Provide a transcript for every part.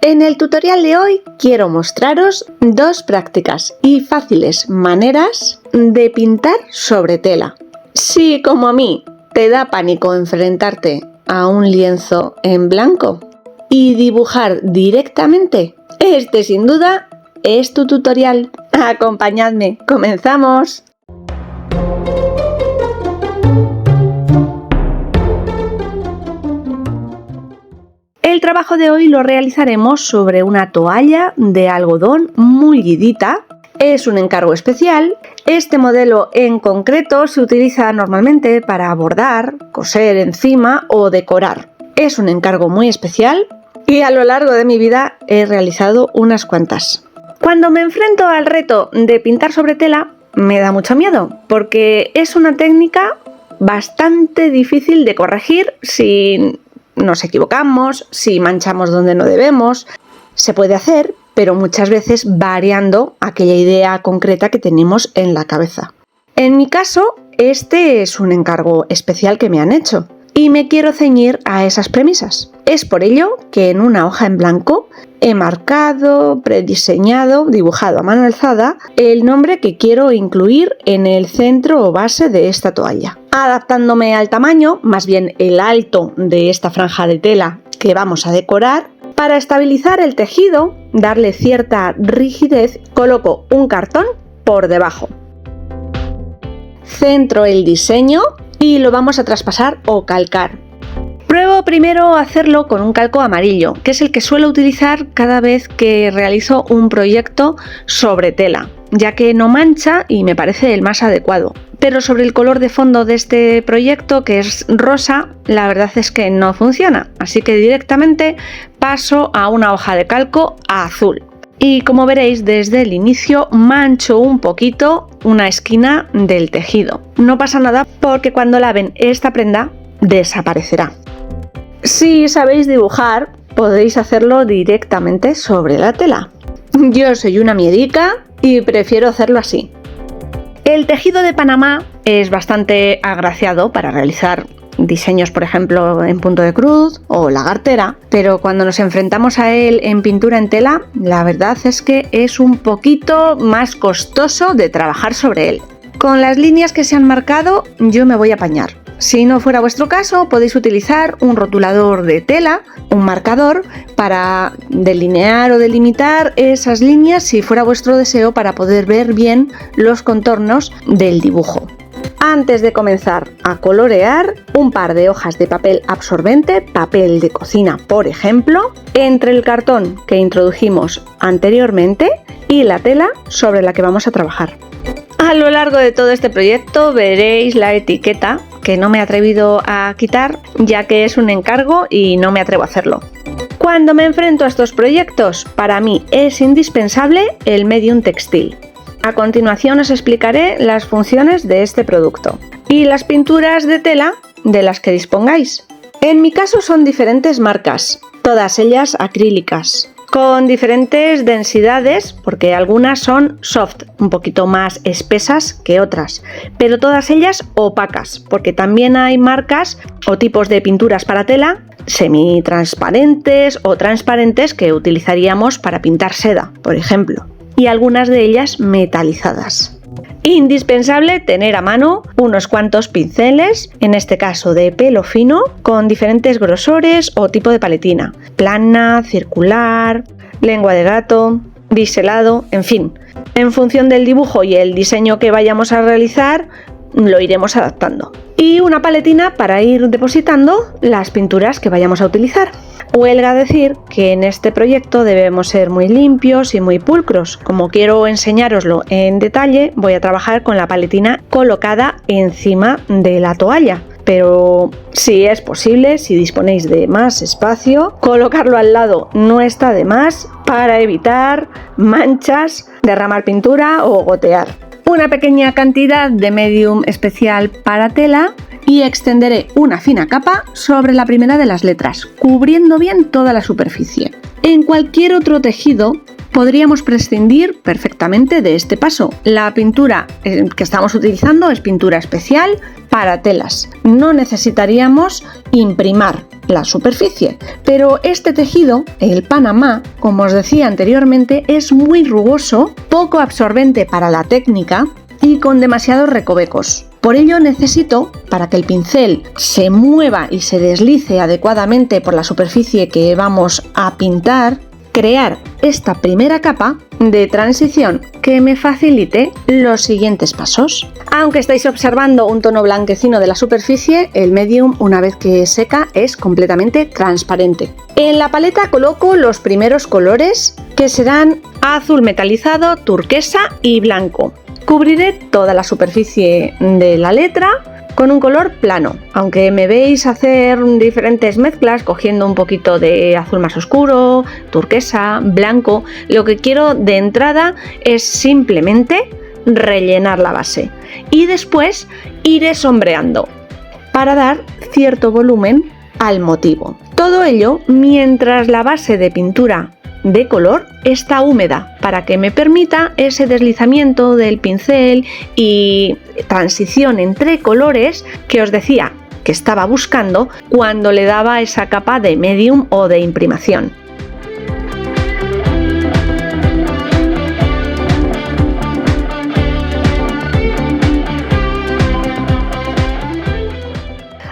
En el tutorial de hoy quiero mostraros dos prácticas y fáciles maneras de pintar sobre tela. Si, como a mí, te da pánico enfrentarte a un lienzo en blanco y dibujar directamente, este sin duda es tu tutorial. Acompañadme, ¡comenzamos! El trabajo de hoy lo realizaremos sobre una toalla de algodón mullidita. Es un encargo especial. Este modelo en concreto se utiliza normalmente para bordar, coser encima o decorar. Es un encargo muy especial y a lo largo de mi vida he realizado unas cuantas. Cuando me enfrento al reto de pintar sobre tela, me da mucho miedo porque es una técnica bastante difícil de corregir si nos equivocamos, si manchamos donde no debemos. Se puede hacer, pero muchas veces variando aquella idea concreta que tenemos en la cabeza. En mi caso, este es un encargo especial que me han hecho y me quiero ceñir a esas premisas. Es por ello que en una hoja en blanco he marcado, prediseñado, dibujado a mano alzada el nombre que quiero incluir en el centro o base de esta toalla, adaptándome al tamaño, más bien el alto de esta franja de tela que vamos a decorar. Para estabilizar el tejido, darle cierta rigidez, coloco un cartón por debajo. Centro el diseño y lo vamos a traspasar o calcar. Pruebo primero a hacerlo con un calco amarillo, que es el que suelo utilizar cada vez que realizo un proyecto sobre tela, ya que no mancha y me parece el más adecuado. Pero sobre el color de fondo de este proyecto, que es rosa, la verdad es que no funciona, así que directamente paso a una hoja de calco azul. Y como veréis, desde el inicio mancho un poquito una esquina del tejido. No pasa nada porque cuando laven esta prenda desaparecerá. Si sabéis dibujar, podéis hacerlo directamente sobre la tela. Yo soy una miedica y prefiero hacerlo así. El tejido de Panamá es bastante agraciado para realizar diseños, por ejemplo, en punto de cruz o lagartera, pero cuando nos enfrentamos a él en pintura en tela, la verdad es que es un poquito más costoso de trabajar sobre él. Con las líneas que se han marcado, yo me voy a apañar. Si no fuera vuestro caso, podéis utilizar un rotulador de tela, un marcador, para delinear o delimitar esas líneas si fuera vuestro deseo para poder ver bien los contornos del dibujo. Antes de comenzar a colorear, un par de hojas de papel absorbente, papel de cocina por ejemplo, entre el cartón que introdujimos anteriormente y la tela sobre la que vamos a trabajar. A lo largo de todo este proyecto veréis la etiqueta que no me he atrevido a quitar, ya que es un encargo y no me atrevo a hacerlo. Cuando me enfrento a estos proyectos, para mí es indispensable el medium textil. A continuación os explicaré las funciones de este producto y las pinturas de tela de las que dispongáis. En mi caso son diferentes marcas, todas ellas acrílicas, con diferentes densidades porque algunas son soft, un poquito más espesas que otras, pero todas ellas opacas porque también hay marcas o tipos de pinturas para tela semitransparentes o transparentes que utilizaríamos para pintar seda, por ejemplo, y algunas de ellas metalizadas. Indispensable tener a mano unos cuantos pinceles, en este caso de pelo fino, con diferentes grosores o tipo de paletina, plana, circular, lengua de gato, biselado, en fin. En función del dibujo y el diseño que vayamos a realizar, lo iremos adaptando. Y una paletina para ir depositando las pinturas que vayamos a utilizar. Huelga decir que en este proyecto debemos ser muy limpios y muy pulcros. Como quiero enseñároslo en detalle, voy a trabajar con la paletina colocada encima de la toalla. Pero si es posible, si disponéis de más espacio, colocarlo al lado no está de más para evitar manchas, derramar pintura o gotear. Una pequeña cantidad de medium especial para tela y extenderé una fina capa sobre la primera de las letras, cubriendo bien toda la superficie. En cualquier otro tejido podríamos prescindir perfectamente de este paso. La pintura que estamos utilizando es pintura especial para telas. No necesitaríamos imprimar la superficie, pero este tejido, el Panamá, como os decía anteriormente, es muy rugoso, poco absorbente para la técnica y con demasiados recovecos. Por ello necesito, para que el pincel se mueva y se deslice adecuadamente por la superficie que vamos a pintar, crear esta primera capa de transición que me facilite los siguientes pasos. Aunque estáis observando un tono blanquecino de la superficie, el medium, una vez que seca, es completamente transparente. En la paleta coloco los primeros colores, que serán azul metalizado, turquesa y blanco. Cubriré toda la superficie de la letra con un color plano, aunque me veis hacer diferentes mezclas cogiendo un poquito de azul más oscuro, turquesa, blanco. Lo que quiero de entrada es simplemente rellenar la base y después iré sombreando para dar cierto volumen al motivo. Todo ello mientras la base de pintura de color está húmeda, para que me permita ese deslizamiento del pincel y transición entre colores que os decía que estaba buscando cuando le daba esa capa de medium o de imprimación.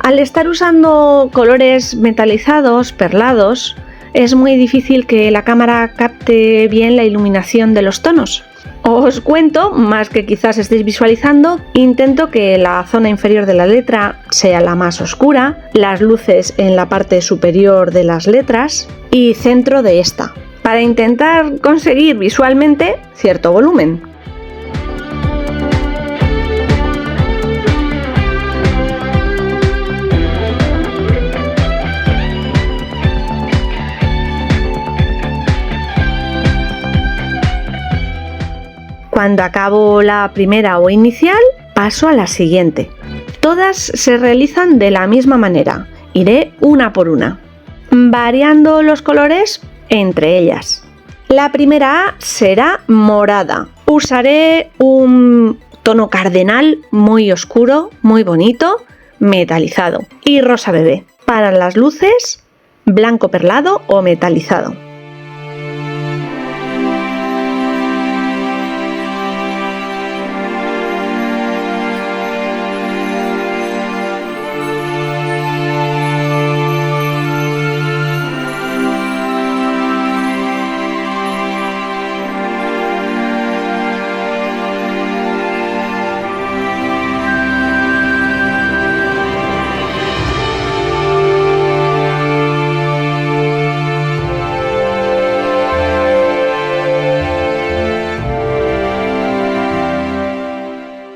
Al estar usando colores metalizados, perlados, es muy difícil que la cámara capte bien la iluminación de los tonos. Os cuento, más que quizás estéis visualizando, intento que la zona inferior de la letra sea la más oscura, las luces en la parte superior de las letras y centro de esta, para intentar conseguir visualmente cierto volumen. Cuando acabo la primera o inicial, paso a la siguiente. Todas se realizan de la misma manera. Iré una por una, variando los colores entre ellas. La primera A será morada. Usaré un tono cardenal muy oscuro, muy bonito, metalizado. Y rosa bebé. Para las luces, blanco perlado o metalizado.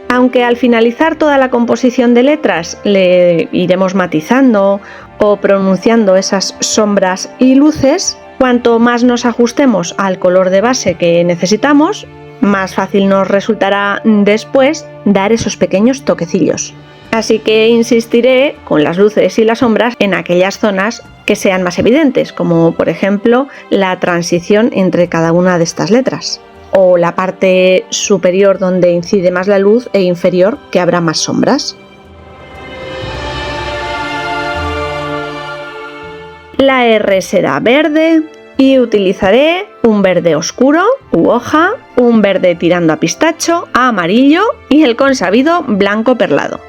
Aunque al finalizar toda la composición de letras le iremos matizando o pronunciando esas sombras y luces, cuanto más nos ajustemos al color de base que necesitamos, más fácil nos resultará después dar esos pequeños toquecillos. Así que insistiré con las luces y las sombras en aquellas zonas que sean más evidentes, como por ejemplo la transición entre cada una de estas letras, o la parte superior donde incide más la luz e inferior que habrá más sombras. La R será verde y utilizaré un verde oscuro u hoja, un verde tirando a pistacho, a amarillo y el consabido blanco perlado.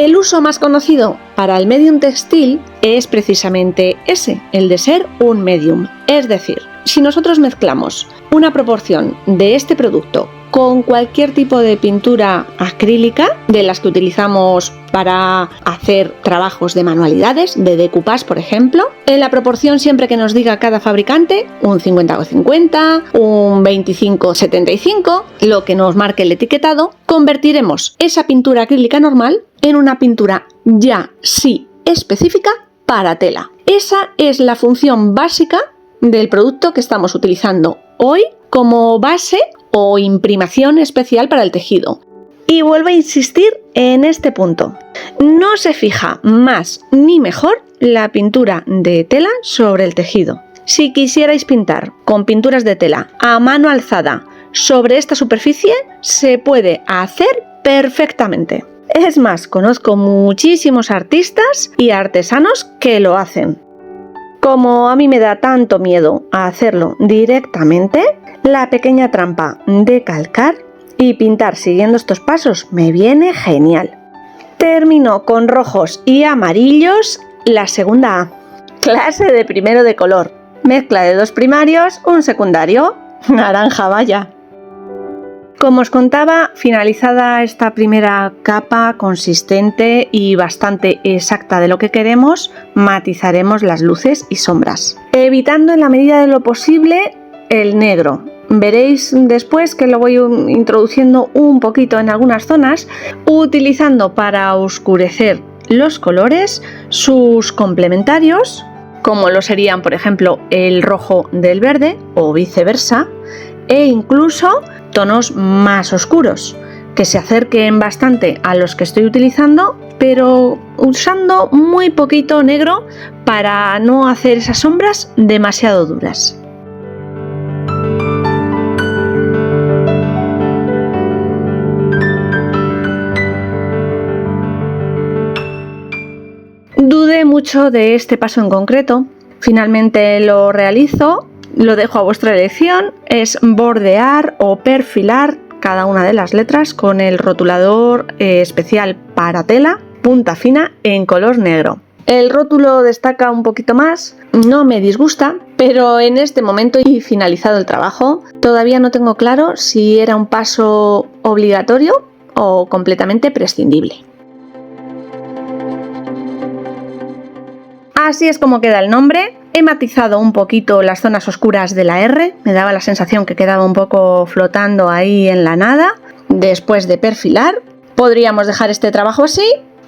El uso más conocido para el medium textil es precisamente ese, el de ser un medium. Es decir, si nosotros mezclamos una proporción de este producto con cualquier tipo de pintura acrílica, de las que utilizamos para hacer trabajos de manualidades, de decoupage por ejemplo, en la proporción siempre que nos diga cada fabricante, un 50-50, un 25-75, lo que nos marque el etiquetado, convertiremos esa pintura acrílica normal en una pintura ya sí específica para tela. Esa es la función básica del producto que estamos utilizando hoy como base o imprimación especial para el tejido. Y vuelvo a insistir en este punto. No se fija más ni mejor la pintura de tela sobre el tejido. Si quisierais pintar con pinturas de tela a mano alzada sobre esta superficie, se puede hacer perfectamente. Es más, conozco muchísimos artistas y artesanos que lo hacen. Como a mí me da tanto miedo a hacerlo directamente, la pequeña trampa de calcar y pintar siguiendo estos pasos me viene genial. Termino con rojos y amarillos la segunda A. Clase de primero de color. Mezcla de 2 primarios, un secundario. Naranja, vaya. Como os contaba, finalizada esta primera capa consistente y bastante exacta de lo que queremos, matizaremos las luces y sombras, evitando en la medida de lo posible el negro. Veréis después que lo voy introduciendo un poquito en algunas zonas, utilizando para oscurecer los colores sus complementarios, como lo serían por ejemplo el rojo del verde o viceversa, e incluso tonos más oscuros, que se acerquen bastante a los que estoy utilizando, pero usando muy poquito negro para no hacer esas sombras demasiado duras. Dudé mucho de este paso en concreto, finalmente lo realizo. Lo dejo a vuestra elección, es bordear o perfilar cada una de las letras con el rotulador especial para tela, punta fina en color negro. El rótulo destaca un poquito más, no me disgusta, pero en este momento y finalizado el trabajo, todavía no tengo claro si era un paso obligatorio o completamente prescindible. Así es como queda el nombre. He matizado un poquito las zonas oscuras de la R, me daba la sensación que quedaba un poco flotando ahí en la nada. Después de perfilar, podríamos dejar este trabajo así.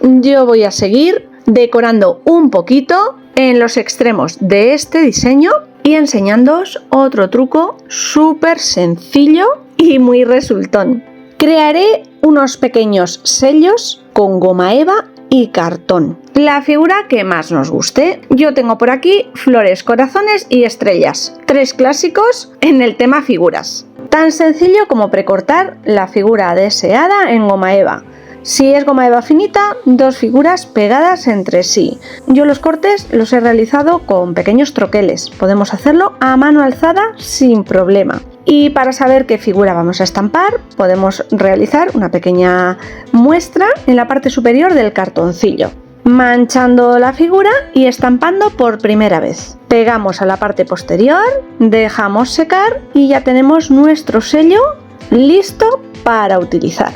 Yo voy a seguir decorando un poquito en los extremos de este diseño y enseñándoos otro truco súper sencillo y muy resultón. Crearé unos pequeños sellos con goma eva y cartón. La figura que más nos guste. Yo tengo por aquí flores, corazones y estrellas. 3 clásicos en el tema figuras. Tan sencillo como precortar la figura deseada en goma eva. Si es goma eva finita, 2 figuras pegadas entre sí. Yo los cortes los he realizado con pequeños troqueles. Podemos hacerlo a mano alzada sin problema. Y para saber qué figura vamos a estampar, podemos realizar una pequeña muestra en la parte superior del cartoncillo, manchando la figura y estampando por primera vez. Pegamos a la parte posterior, dejamos secar y ya tenemos nuestro sello listo para utilizar.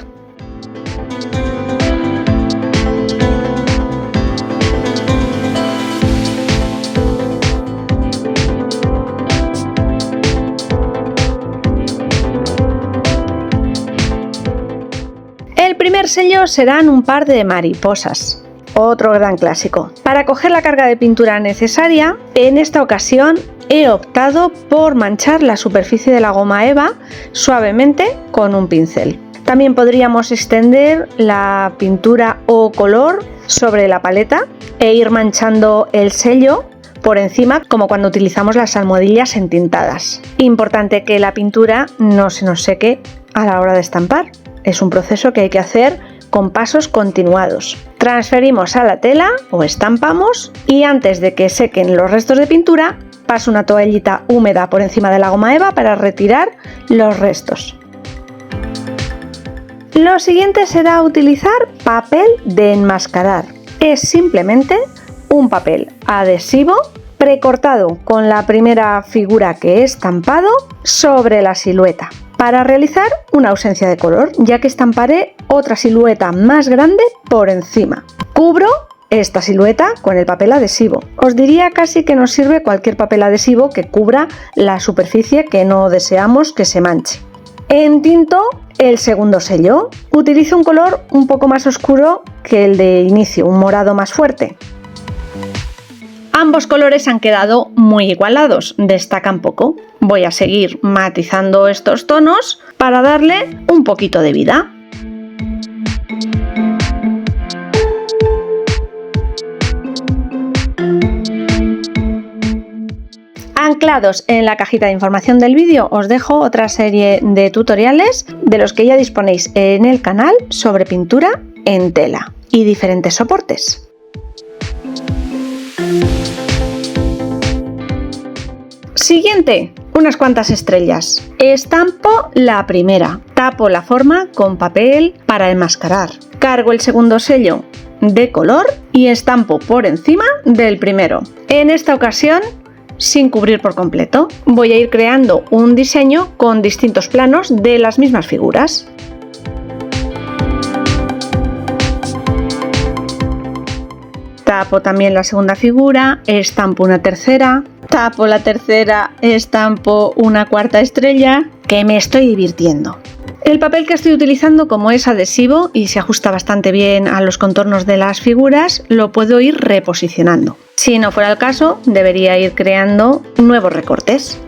El primer sello serán un par de mariposas, otro gran clásico. Para coger la carga de pintura necesaria, en esta ocasión he optado por manchar la superficie de la goma eva suavemente con un pincel. También podríamos extender la pintura o color sobre la paleta e ir manchando el sello por encima, como cuando utilizamos las almohadillas entintadas. Importante que la pintura no se nos seque a la hora de estampar. Es un proceso que hay que hacer con pasos continuados. Transferimos a la tela o estampamos y antes de que sequen los restos de pintura, paso una toallita húmeda por encima de la goma eva para retirar los restos. Lo siguiente será utilizar papel de enmascarar. Es simplemente un papel adhesivo precortado con la primera figura que he estampado sobre la silueta, para realizar una ausencia de color, ya que estamparé otra silueta más grande por encima. Cubro esta silueta con el papel adhesivo. Os diría casi que nos sirve cualquier papel adhesivo que cubra la superficie que no deseamos que se manche. Entinto el segundo sello. Utilizo un color un poco más oscuro que el de inicio, un morado más fuerte. Ambos colores han quedado muy igualados, destacan poco. Voy a seguir matizando estos tonos para darle un poquito de vida. Anclados en la cajita de información del vídeo os dejo otra serie de tutoriales de los que ya disponéis en el canal sobre pintura en tela y diferentes soportes. Siguiente, unas cuantas estrellas. Estampo la primera, tapo la forma con papel para enmascarar. Cargo el segundo sello de color y estampo por encima del primero. En esta ocasión, sin cubrir por completo, voy a ir creando un diseño con distintos planos de las mismas figuras. Tapo también la segunda figura, estampo una tercera, tapo la tercera, estampo una cuarta estrella, que me estoy divirtiendo. El papel que estoy utilizando, como es adhesivo y se ajusta bastante bien a los contornos de las figuras, lo puedo ir reposicionando. Si no fuera el caso, debería ir creando nuevos recortes.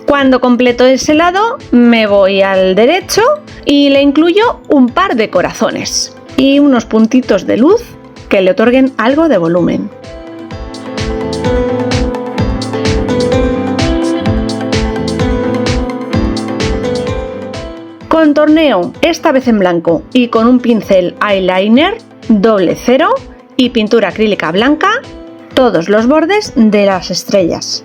Cuando completo ese lado, me voy al derecho y le incluyo un par de corazones y unos puntitos de luz que le otorguen algo de volumen. Contorneo, esta vez en blanco y con un pincel eyeliner doble cero y pintura acrílica blanca, todos los bordes de las estrellas.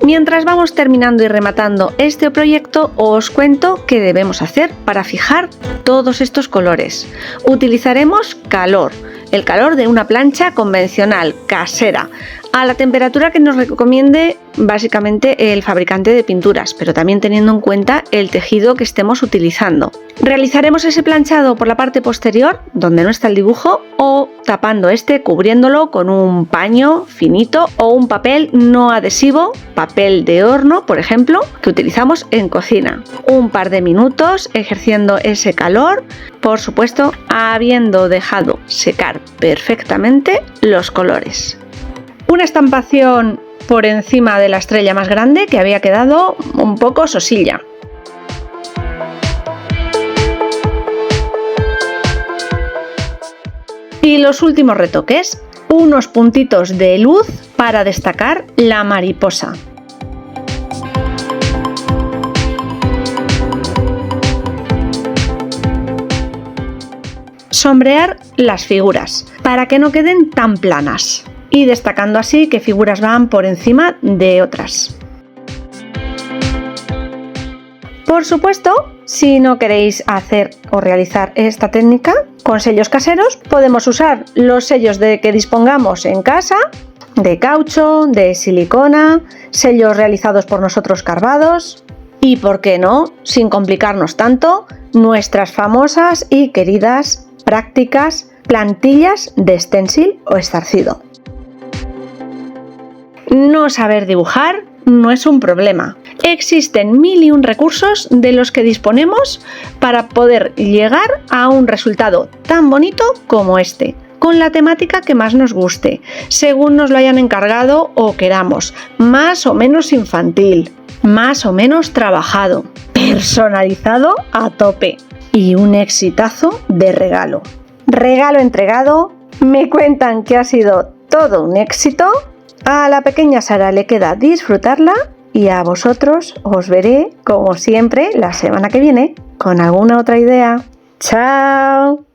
Mientras vamos terminando y rematando este proyecto, os cuento qué debemos hacer para fijar todos estos colores. Utilizaremos calor, el calor de una plancha convencional, casera, a la temperatura que nos recomiende básicamente el fabricante de pinturas, pero también teniendo en cuenta el tejido que estemos utilizando. Realizaremos ese planchado por la parte posterior, donde no está el dibujo, o tapando este, cubriéndolo con un paño finito o un papel no adhesivo, papel de horno, por ejemplo, que utilizamos en cocina. Un par de minutos ejerciendo ese calor, por supuesto, habiendo dejado secar perfectamente los colores. Una estampación por encima de la estrella más grande que había quedado un poco sosilla. Y los últimos retoques, unos puntitos de luz para destacar la mariposa. Sombrear las figuras para que no queden tan planas y destacando así qué figuras van por encima de otras. Por supuesto, si no queréis hacer o realizar esta técnica con sellos caseros, podemos usar los sellos de que dispongamos en casa, de caucho, de silicona, sellos realizados por nosotros carbados y, por qué no, sin complicarnos tanto, nuestras famosas y queridas prácticas plantillas de stencil o estarcido. No saber dibujar no es un problema. Existen 1001 recursos de los que disponemos para poder llegar a un resultado tan bonito como este, con la temática que más nos guste, según nos lo hayan encargado o queramos, más o menos infantil, más o menos trabajado, personalizado a tope y un exitazo de regalo. Regalo entregado, me cuentan que ha sido todo un éxito. A la pequeña Sara le queda disfrutarla y a vosotros os veré, como siempre, la semana que viene con alguna otra idea. ¡Chao!